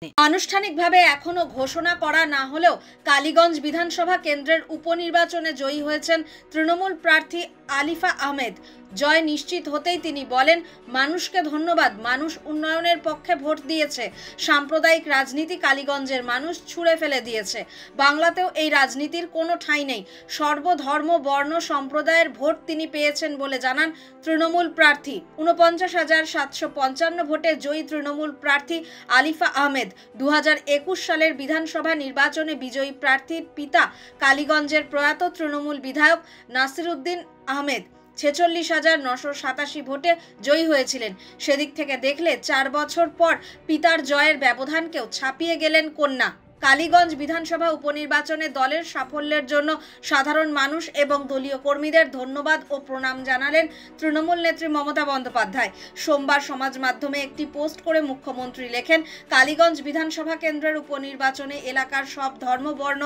আনুষ্ঠানিকভাবে এখনো ঘোষণা করা না হলেও কালীগঞ্জ বিধানসভা কেন্দ্রের উপনির্বাচনে জয়ী হয়েছেন তৃণমূল প্রার্থী আলিফা আহমেদ। জয় নিশ্চিত হতেই তিনি বলেন, মানুষকে ধন্যবাদ, মানুষ উন্নয়নের পক্ষে ভোট দিয়েছে। সাম্প্রদায়িক রাজনীতি কালীগঞ্জের মানুষ ছুঁড়ে ফেলে দিয়েছে। বাংলাতেও এই রাজনীতির কোনো ঠাঁই নেই। সর্বধর্ম বর্ণ সম্প্রদায়ের ভোট তিনি পেয়েছেন বলে জানান তৃণমূল প্রার্থী। ৪৯,৭৫৫ ভোটে জয়ী তৃণমূল প্রার্থী আলিফা আহমেদ ২০২১ সালের বিধানসভা নির্বাচনে বিজয়ী প্রার্থীর পিতা কালীগঞ্জের প্রয়াত তৃণমূল বিধায়ক নাসিরউদ্দিন আহমেদ ৪৬,৯৮৭ ভোটে জয়ী হয়েছিলেন। সেদিক থেকে দেখলে ৪ বছর পর পিতার জয়ের ব্যবধানকেও ছাপিয়ে গেলেন কন্যা। কালীগঞ্জ বিধানসভা উপনির্বাচনে দলের সাফল্যের জন্য সাধারণ মানুষ এবং দলীয় কর্মীদের ধন্যবাদ ও প্রণাম জানালেন তৃণমূল নেত্রী মমতা বন্দ্যোপাধ্যায়। সোমবার সমাজ মাধ্যমে একটি পোস্ট করে মুখ্যমন্ত্রী লেখেন, কালীগঞ্জ বিধানসভা কেন্দ্রের উপনির্বাচনে এলাকার সব ধর্ম বর্ণ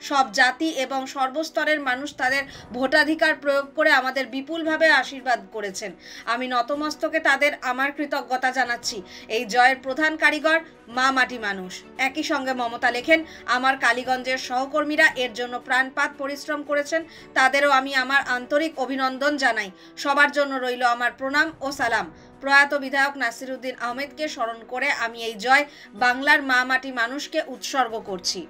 সব জাতি এবং সর্বস্তরের মানুষ তাদের ভোটাধিকার প্রয়োগ করে আমাদের বিপুলভাবে আশীর্বাদ করেছেন। আমি নতমস্তকে তাদের আমার কৃতজ্ঞতা জানাচ্ছি। এই জয়ের প্রধান কারিগর মা মাটি মানুষ। একই সঙ্গে মমতা লেখেন, আমার কালীগঞ্জের সহকর্মীরা এর জন্য প্রাণপাত পরিশ্রম করেছেন, তাদেরও আমি আমার আন্তরিক অভিনন্দন জানাই। সবার জন্য রইল আমার প্রণাম ও সালাম। প্রয়াত বিধায়ক নাসিরউদ্দিন আহমেদকে স্মরণ করে আমি এই জয় বাংলার মা মাটি মানুষকে উৎসর্গ করছি।